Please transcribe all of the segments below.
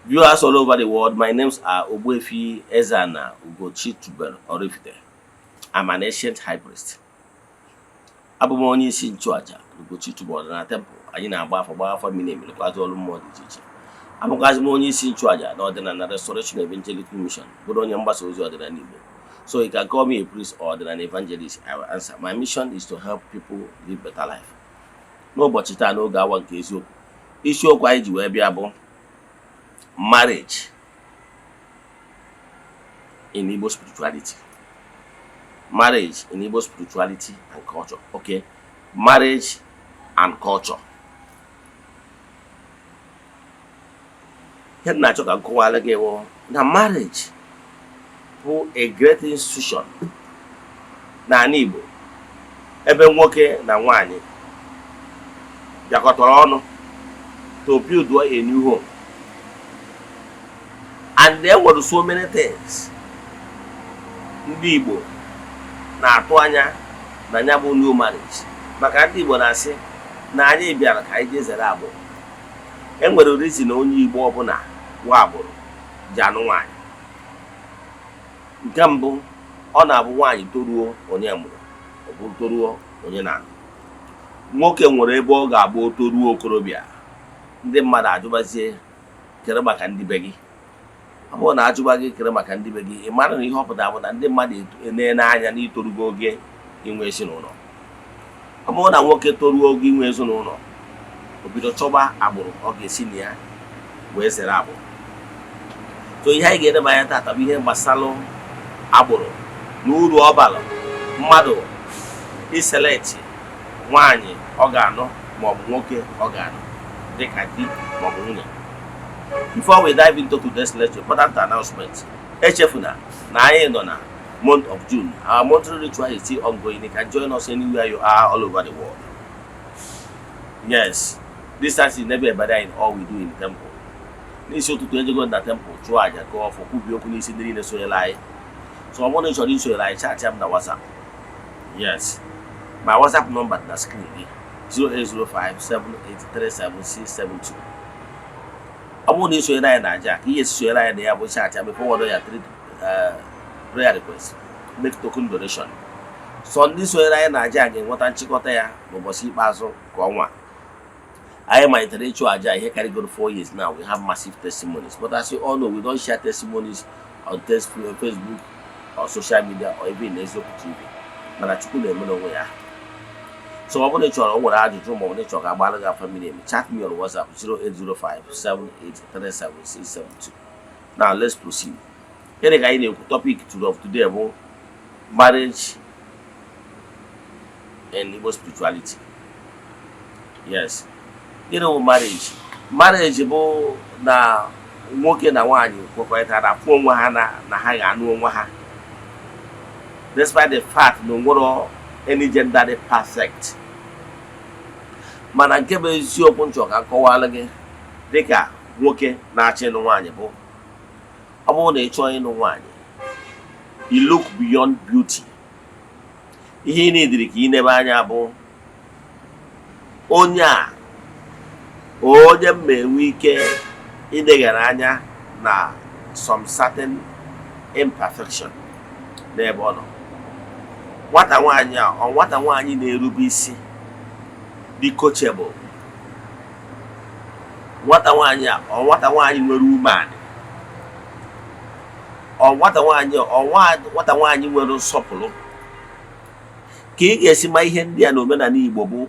Viewers all over the world, my names are Ogbuefi Ezeana, ugochitubelu Oraifite. I'm an ancient high priest. Abụ m onye isi nchụaja ugochitubelu na temple. Anyị na-agba afọ mmiri emelekwazi ọrụ mmụọ dị iche iche. Abụkwazi m onye isi nchụaja na ọdịnala Restoration Evangelical Mission, bụrụ onye mgbasa ozi ọdịnala Igbo. So you can call me a priest or an evangelist. I will answer. My mission is to help people live better life. N'ụbọchị taa n'oge awa nke eziokwu. Isiokwu anyị ji wee bịa bụ marriage in Igbo spirituality. Marriage in Igbo spirituality and culture. Okay, marriage and culture. Here na choka nkọwala gị bụ na marriage bụ a great institution n'ala Igbo, ebe nwoke na nwaanyị bịakọtara ọnụ to build a new home. And there were so many things ndị Igbo na-atụ anya na ya bụ new marriage, maka ndị Igbo na-asị na anyị bịara ka anyị jee zere agbụrụ. Enwere reason na onye Igbo ọbụla nwa agbụrụ ji anụ nwaanyị. Nke mbụ, ọ na-abụ nwaanyị toruo onye mụrụ, ọ bụ toruo onye na-anụ. Nwoke nwere ebe ọ ga-abụ toruo okorobịa, ndị mmadụ ajụbazie kere maka ndị be gị. Ọ bụrụ na ajụba gị kere maka ndị be gị, ị mara na ihe ọ pụtara bụ na ndị mmadụ na-ene anya n'itorugo oge inwe ezinụlọ. Ọ bụrụ na nwoke toruo oge inwe ezinụlọ, o bido chọba agbụrụ ọ ga-esi na ya wee zere agbụrụ. So ihe anyị ga-edeba anya taata bụ ihe gbasara agbụrụ na uru ọ bara mmadụ iseleti nwaanyị ọ ga-anụ maọbụ nwoke ọ ga-anụ dịka di maọbụ nwunye. Before we dive into today's lecture, important announcement. Echefuna na anyị nọ na month of June. Our monthly ritual is still ongoing. You can join us anywhere you are all over the world. Yes, distance is never a barrier in all we do in the temple. N'isi ụtụtụ ejego na temple chụọ aja ka ọfọ kwubi okwu n'isi ndị niile sonyere anyị. So ọ bụrụ na ị chọrọ isonyere anyị, chat m na WhatsApp. Yes, my WhatsApp number na screen gị 08057837672. Ọ bụrụ na ị sonyere anyị na aja ka ihe sonyere anyị na ya bụ chat ya before order ya 3 prayer request, make token donation. So ndị sonyere anyị na aja ga-enweta nchịkọta ya n'ụbọchị ikpeazụ nke ọnwa. I malitere ịchụ aja ihe karịgoro 4 years now. We have massive testimonies, but as you all know, we don't share testimonies on Facebook or social media or even in Eziokwu TV. Mana Chukwu na-eme n'onwe ya. So ọ bụrụ na ị chọrọ nwere ajụjụ ma ọ bụ na ị chọrọ ka agbara gị afa mmiri emi, chat me on WhatsApp 08057837672. Now let's proceed. Here ka anyị na-ekwu topic of today bụ marriage and Igbo spirituality. Yes. You know, marriage bụ na nwoke na nwaanyị kwekọrịtara kwuo onwe ha na ha ga-anụ onwe ha, despite the fact na onwere any gender perfect. Mana nke bụ eziokwu nchọ ka nkọwala gị dịka nwoke na-achọ ịnụ nwaanyị bụ, ọ bụrụ na ị chọọ ịnụ nwaanyị, you look beyond beauty. Ihe ị na-ediri ka ị nebe anya bụ onye mma enwe ike idegara anya na some certain imperfection n'ebe ọ nọ. Nwata nwaanyị na-erube isi, dị coachable. Nwata nwaanyị nwere umeanị. Nwata nwaanyị nwere nsọpụrụ. Ka ị ga-esi ma ihe ndị a na omenala Igbo bụ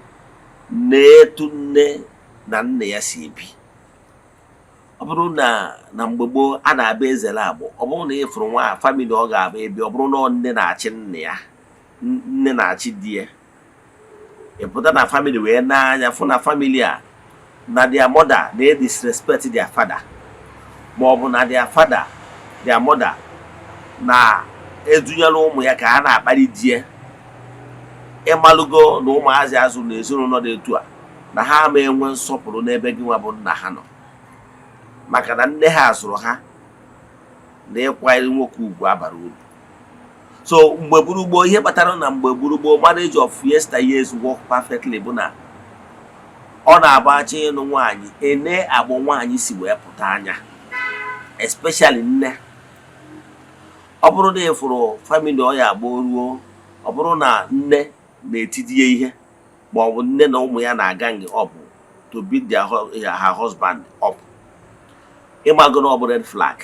na-etu nne na nna ya si ebi. Ọ bụrụ na mgbe gboo a na-abịa ezere agbụ, ọ bụrụ na ị fụrụ nwa family ọ ga-abụ ebi, ọ bụrụ na nne na-achị nna ya, nne na-achị di ya, ị pụta na family wee n'anya fụ na family a na their mother they disrespect their father, ma ọ bụ na their father their mother na edunyere ụmụ ya ka ha na-akparị di ya. Ịmalụgo na ụmụazị azụ na ezinụlọ dị etu a na ha ama enwe nsọpụrụ n'ebe gị nwa bụ nna ha nọ, maka na nne ha azụrụ ha na ịkwanyere nwoke ugwu abara uru. So mgbe gburugburu ihe kpatara na mgbe gburugburu marriage of yesteryears work perfectly bụ na ọ na-agbachi ịnụ nwaanyị ene agbụ nwaanyị si wee pụta anya. especially nne. Ọ bụrụ na ịfụrụ family ọ ya agba ruo, ọ bụrụ na nne na-etidie ihe ma ọ bụ nne na ụmụ ya na-aga nge up to beat her husband up, ịmago na ọ bụ red flag.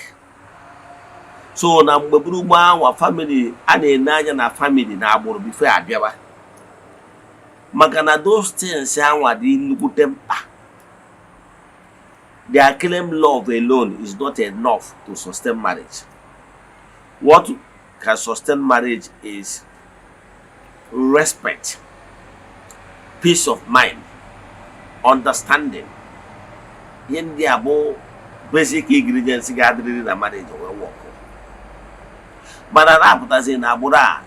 So na mgbe gburu anwa family a na-ene anya na family na agbụrụ before abịaba, maka na those things anwa dị nnukwute mkpa. Their claim love alone is not enough to sustain marriage. What can sustain marriage is respect, peace of mind, understanding. Ihe ndị a bụ basic ingredients ga-adịrịrị na marriage wee work. Mana na-apụtazi na agbụrụ a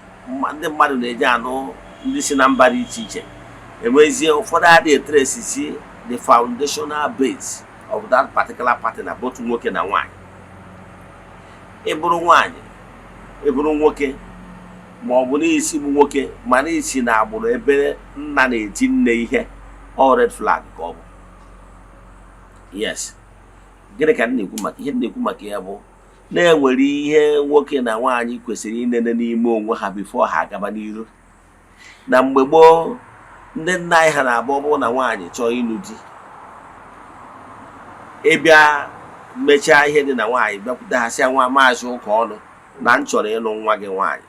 ndị mmadụ na-eji anụ ndị si na mba dị iche iche, enwezie ụfọdụ adịghị trace the foundational base of that particular partner, both nwoke na nwaanyị. Ịbụrụ nwaanyị, ịbụrụ nwoke, ma ọ bụ n'isi bụ nwoke ma n'isi na agbụrụ ebe nna na-eti nne ihe, all red flag ka ọ bụ. Yes, gịnị ka m na-ekwu maka ihe na-ekwu maka ya bụ na-enwere ihe nwoke na nwaanyị kwesịrị inene n'ime onwe ha before ha agaba n'iru. Na mgbe gboo, ndị nna anyị ha na-abụ ọ bụrụ na nwaanyị chọọ ịlụ di, ịbịa mechaa ihe dị na nwaanyị bịakwute ha sị nwa maazị ụka ọnụ na m chọrọ ịlụ nwa gị nwaanyị,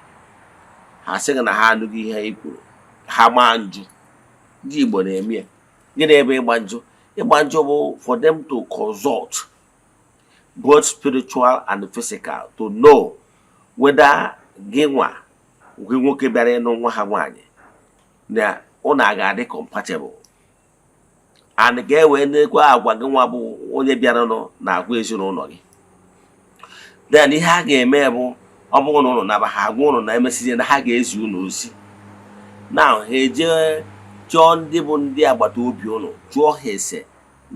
ha sị na ha anụghị ihe ị kwuru, ha maa njụ. Ndị Igbo na-eme ya. Gịnị ebe ịgba njụ? Ịgba njụ bụ for them to consult both spiritual and physical to know whether gị nwoke bịara ịlụ nwa ha nwaanyị na ụnụ a ga-adị compatible, and ga-ewe nekwa agwa gị nwa bụ onye bịara na agwa ezinụlọ gị. Then ihe a ga-eme bụ ọ bụrụ na ụnụ naba ha agwa ụnụ na emesizie na ha ga-ezi ụnụ ozi. Now ha eje chọọ ndị bụ ndị agbata obi ụnụ, jụọ ha ese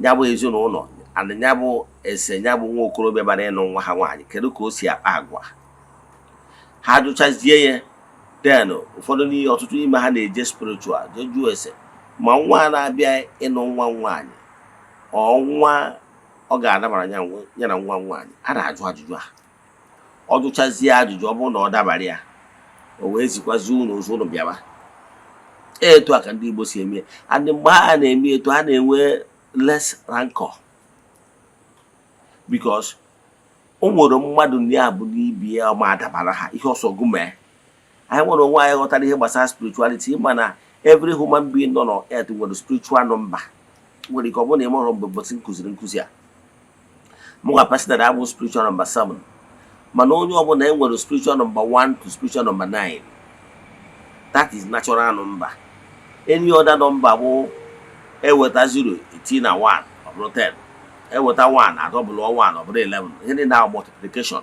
ya bụ ezinụlọ and ya bụ ese ya bụ nwa okorobịa bara ịnụ nwa ha nwaanyị, kedu ka o si akpa agwa. Ha jụchazie ya, then ụfọdụ n'ihe ọtụtụ ime ha na-eje spiritual jụọ ese ma nwa na-abịa ịnụ nwa nwaanyị ọ nwa ọ ga-adabara ya na nwa nwaanyị. A na-ajụ ajụjụ a, ọ jụchazie ajụjụ, ọ bụrụ na ọ dabara ya, o wee zikwazi ụnụ ụzọ ụnụ bịaba. Etu a ka ndị Igbo si eme, and mgbe ha na-eme etu ha na-enwe less rancor, because o nwere mmadụ ndị a bụ n'ibi ya ma adabara ha ihe ọsọ gụmee. Anyị nwere onwe anyị ghọtara ihe gbasara spirituality, mana every human being nọ on earth nwere spiritual number. Nwere ike ọ bụrụ na ịmụrụ mgbe ụbọchị nkụziri nkụzi a, mụnwa personally abụ spiritual number 7, mana onye ọbụla enwere spiritual number 1 to spiritual number 9. That is natural number. Any other number bụ eweta 0 itinye na 1 ọ bụrụ 10, eweta 1 adọbụlụ 1 ọ bụrụ 11. Ihe dị na multiplication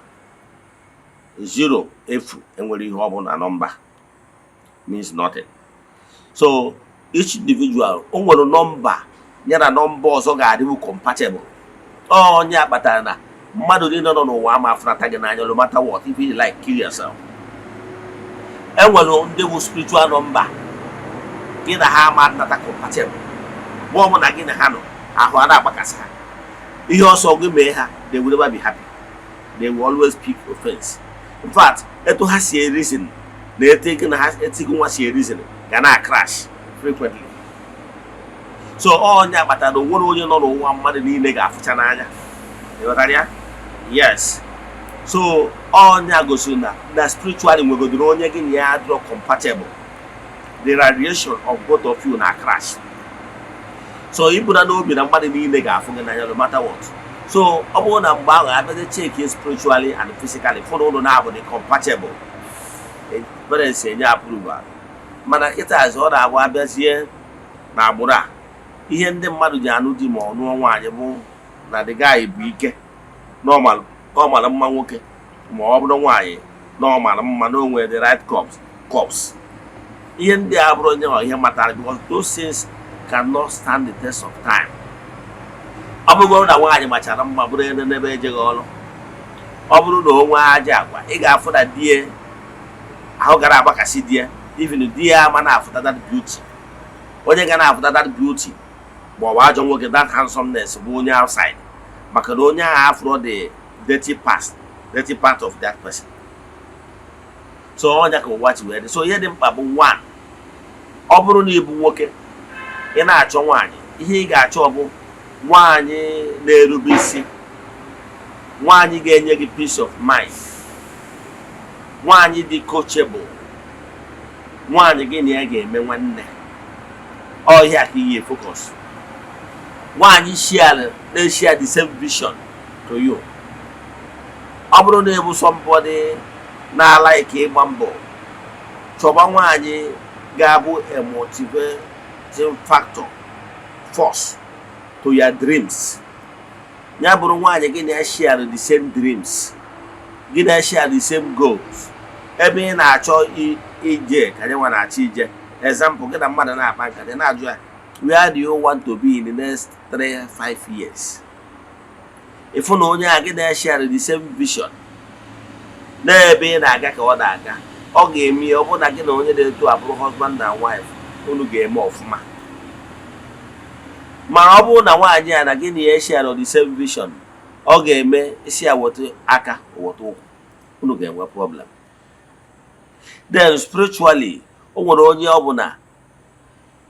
0 efu enwere ihe ọ bụ na number means nothing. So each individual o nwere number ya na number ọzọ ga-adịbu compatible. Onye akpatara na mmadụ niile nọ n'ụwa ama afrata gị n'anya, no matter what, if you like, kill yourself. Enwere ndị bụ spiritual number gị na ha ama nata compatible. Mgbe ọ bụ na gị na ha nọ ahụ a na-agbakasị ha, ihe ọsọ gị mee ha, they will never be happy. They will always pick offense. In fact, etu ha si reason na etu na ha etigo nwa si reason ga na crash frequently. So onye akpatara na onwere onye nọ n'ụwa mmadụ niile ga-afụcha n'anya. Ịghọtara ya? Yes. So onye gosiri na spiritually nwegodoro onye gị na ya adịrọ compatible. The radiation of both of you na crash. So ibuna n'obi na mmadụ niile ga-afụ gị n'anya no matter what. So ọ bụrụ na mgbe ahụ abịazi check spiritually and physically fọdụ ụlọ na-abụ dị compatible, parents enye approval. Mana kịta azụ ọ na-abụ abịazie na agbụrụ a, ihe ndị mmadụ ji anụ di ma ọ nụọ nwaanyị bụ na the guy bụ ike, normal mma nwoke, ma ọ bụrụ nwaanyị normal mma na onwe the right cups. Ihe ndị a bụrụ onye ihe matara, because those things cannot stand the test of time. Ọ bụrụ na nwaanyị machara mma bụrụ n'ebe ejeghị ọrụ, ọ bụrụ na onwe aja agwa, ị ga-afụ na die ahụ gara agbakasị die, even die ama na-afụta that beauty. Onye ga na-afụta that beauty ma ọ bụ ajọ nwoke, that handsomeness bụ onye outside, maka na onye ahụ afụrụ dirty part of that person. So all that can watch where. So here them pabu one. Oburu ni ibu nwoke. Ị na-achọ nwaanyị. Ihe ị ga-achọ bụ nwaanyị na-erube isi. Nwaanyị ga-enye gị peace of mind. Nwaanyị dị coachable. Nwaanyị gị na ya ga-eme nwanne. All here ka ihe focus. Nwaanyị share the same vision to you. Ọ bụrụ na ebu somebody na like ịgba mbọ, chọba nwaanyị ga-abụ a motivating factor, force to your dreams. Ya bụrụ nwaanyị gị na share the same dreams, gị na share the same goals. Ebe ị na-achọ ije ka nwa na-achọ ije. Example, gị na mmadụ na-akpa nkata na-ajụ ya, where do you want to be in the next 3-5 years? If you know you share the same vision, n'ebe na-aga ka ọ na-aga, ọ ga-eme ọ bụ na gị na onye na-eto abụrụ husband and wife, unu ga-eme ọfụma. Mana ọ bụrụ na nwaanyị a na gị na ya share the same vision, ọ ga-eme isi ya wote aka wote ụkwụ, unu ga-enwe problem. Then spiritually, o nwere onye ọ bụ na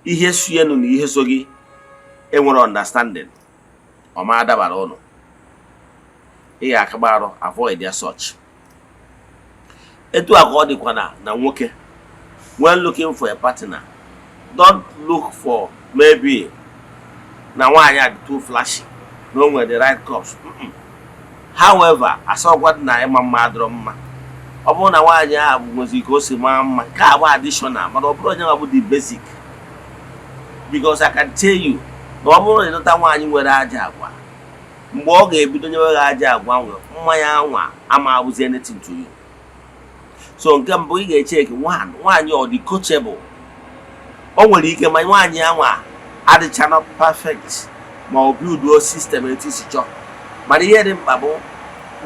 ihe suyenu na ihe so gị enwere understanding, ọ ma adabara ụnụ. Ị ga-akagbarụ avoid their such. Etu aka ọ dịkwa na nwoke. When looking for a partner, don't look for maybe na nwaanyị a dị too flashy, no nwere the right cups. However, asọgwa dị na ịma mma adịrọ mma. Ọ bụrụ na nwaanyị a bụ nwezi ka o si maa mma, ka abụ additional, mana ọ bụrụ onye bụ the basic. Because I can tell you, na ọ bụrụ na ịnụta nwaanyị nwere aja agwa, mgbe ọ ga-ebido nyewe aja agwa nwe, mmanya anwa ama abụzi anything to you. So nke mbụ ị ga-echek nwaanyị ọ dị coachable. O nwere ike ma nwaanyị anwa adịchana perfect ma ọ build system etu isi chọọ. Mana ihe dị mkpa bụ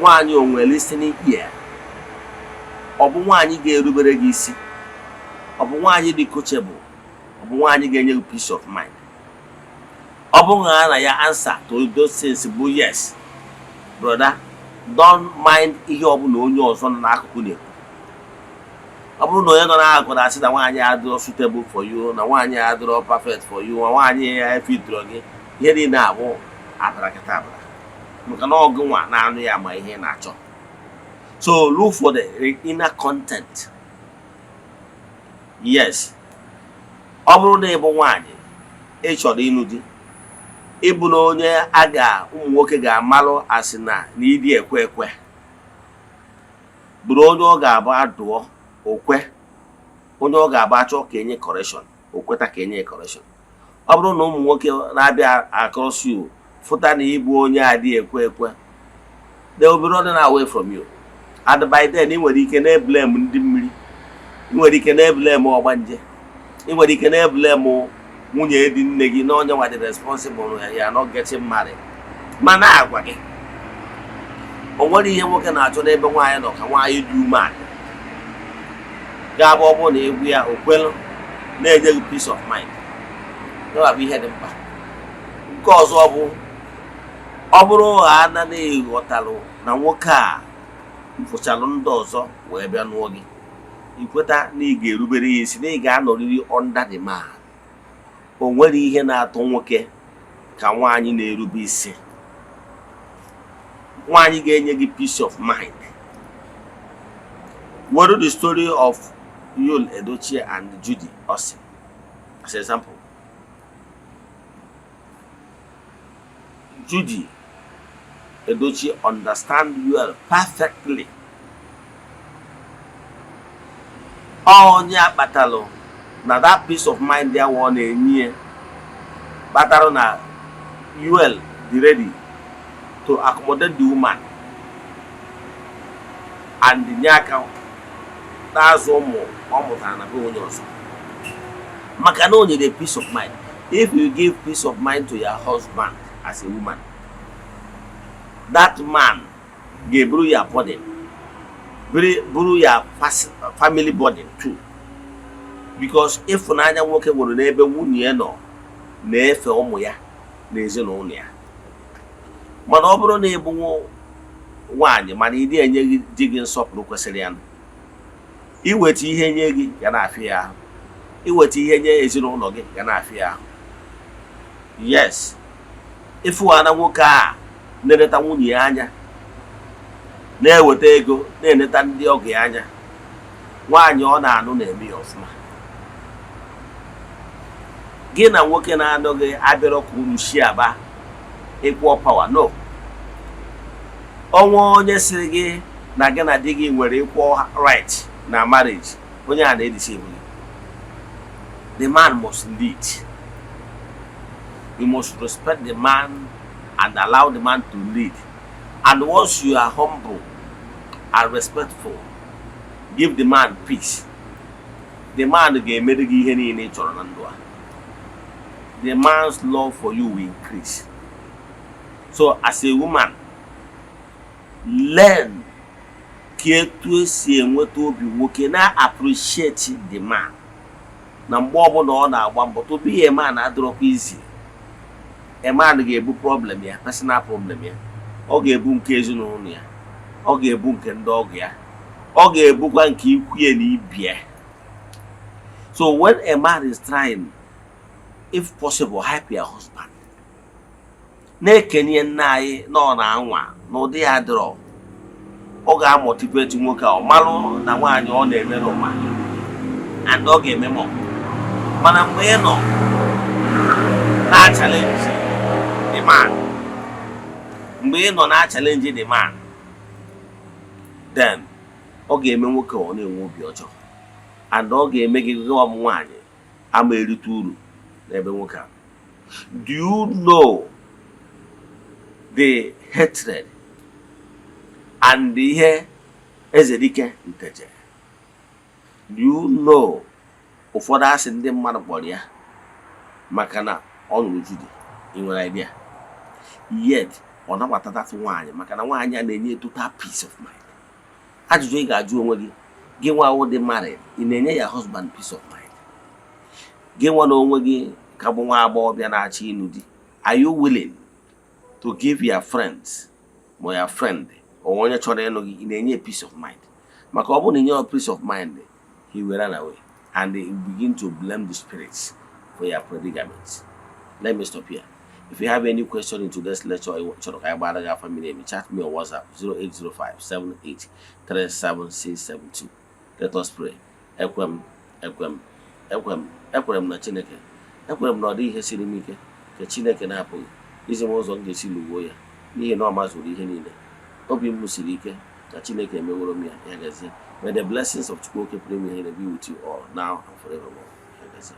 nwaanyị o nwere listening ear. Ọ bụ nwaanyị ga-erubere gị isi. Ọ bụ nwaanyị dị coachable. Ọ bụ nwaanyị ga-enye gị peace of mind. Ọ bụ na ya answer to those things bụ yes. Brother, don't mind ihe ọ bụla onye ọzọ nọ n'akụkụ na-ekwu. Ọ bụrụ na onye nọ n'akụkụ na-asị na nwaanyị adịrọ suitable for you, na nwaanyị adịrọ perfect for you, na nwaanyị ya fitụrụ gị, ihe niile abụ abarakịta abara. Maka na ọgụ nwa na-anụ ya ma ihe na-achọ. So look for the inner content. Yes. Ọ bụrụ na ịbụ nwaanyị ị chọrọ ịnụ di, ịbụ na onye ụmụ nwoke ga-amalụ asị na ịdị ekwe ekwe, bụrụ onye ọ ga-abụ adụọ okwe, onye ọ ga-abụ achọ ka enye correction, okweta ka enye correction. Ọ bụrụ na ụmụ nwoke na-abịa across you fụta na ịbụ onye adị ekwe ekwe, they will be running away from you. And by then, ị nwere ike na-eblame ndị mmiri, ị nwere ike na-eblame ọgbanje, ị nwere ike na-eblame nwunye di nne gị na onye nwa dị responsible ya not getting married. Mana agwa gị, o nwere ihe nwoke na-achọ n'ebe nwaanyị nọ ka nwaanyị dị umeala ga-abụ ọ bụrụ na egwu ya okwelu na-enye gị peace of mind. Ya bụ ihe dị mkpa. Nke ọzọ bụ ọ bụrụ ha anaghị ghọtalụ na nwoke a mfụchalụ ndị ọzọ wee bịa nụọ gị, ikweta na ị ga-erubere ya isi, na ị ga-anọrịrị under the man. O nwere ihe na-atọ nwoke ka nwaanyị na-erube isi. Nwaanyị ga-enye gị peace of mind. What is the story of Yul Edochie and Judy Austin as an example? Judy Edochie understand Yul perfectly. Onye akpatalụ na that peace of mind there one enye batara na Yul be ready to accommodate the woman and the nyaka that's ụmụ ọ mụtara na be onye ọzọ. Maka na onye the peace of mind. If you give peace of mind to your husband as a woman, that man ga-eburu ya burden, buru ya family burden too. Because ịfụnanya nwoke nwere n'ebe nwunye nọ na-efe ụmụ ya na ezinụlọ ya. Mana ọ bụrụ na ịbụ nwaanyị mana ị dị enye di gị nsọpụrụ kwesịrị ya. Iweta ihe nye gị ga na-afịa ya ahụ. Iweta ihe nye ezinụlọ gị ga na-afịa ya ahụ. Yes, ịfụwana nwoke a na-eleta nwunye ya anya, na-eweta ego, na-eneta ndị ọgọ ya anya, nwaanyị ọ na-anụ na-eme ya ọfụma. Gị na nwoke na-anọghị abịarọ ka unu shi aba equal power, no. Ọnwa onye sịrị gị na gị na di gị nwere equal right na marriage, onye a na-edeceive gị. The man must lead. You must respect the man and allow the man to lead. And once you are humble and respectful, give the man peace. The man ga-emere gị ihe niile ị chọrọ na ndụ a. The man's love for you will increase. So as a woman, learn ka etu esi enweta obi nwoke, na appreciate the man. Na mgbe ọbụla ọ na-agba mbọ, to be a man adịrọkwa easy. A man ga-ebu problem ya, personal problem ya. Ọ ga-ebu nke ezinụlọ ya. Ọ ga-ebu nke ndị ọgọ ya. Ọ ga-ebukwa nke ikwu ya na ibie. So when a man is trying, if possible, help your husband. Na-ekenye nna anyị na ọ na-anwa n'ụdị ya dịrọ. Ọ ga-amotivate nwoke a, ọ malụ na nwaanyị ọ na-emere ụma, and ọ ga-eme mọ. Mana mgbe ị nọ na-challenge the man, mgbe ị nọ na-challenge the man, then ọ ga-eme nwoke ọ na-enwe obi ọjọọ, and ọ ga-eme gị gwa m nwaanyị ama erite uru n'ebe nwoke a. Do you know the hatred and the ihe Ezedike nteje? Do you know ụfọdụ asị ndị mmadụ kpọrọ ya maka na ọ nụrụ di? Ị nwere idea? Yet ọ nabatata nwaanyị maka na nwaanyị a na-enye total peace of mind. Ajụjụ ị ga-ajụ onwe gị, gị nwa wụ dị married, ị na-enye ya husband peace of mind? Gị nwa na onwe gị ka bụ nwa agbọghọbịa na-achọ ịnụ di, are you willing to give your friends ma your friend or onye chọrọ ịnụ gị, ị na-enye peace of mind? Maka ọ bụrụ na inye peace of mind, he will run away and they begin to blame the spirits for your predicaments. Let me stop here. If you have any question in today's lecture, family, chat me on WhatsApp 0805-7837-672. Let us pray. Ekwem na Chineke. Ekwem na ọ dị ihe siri m ike ka Chineke na-apụghị izi m ụzọ m ga-esi lụgbuo ya n'ihi na ọ mazuru ihe niile. Obi m siri ike ka Chineke emeworo m ya. Ya gazie. May the blessings of Chukwu pray me here be with you all now and forevermore. Ya gazie.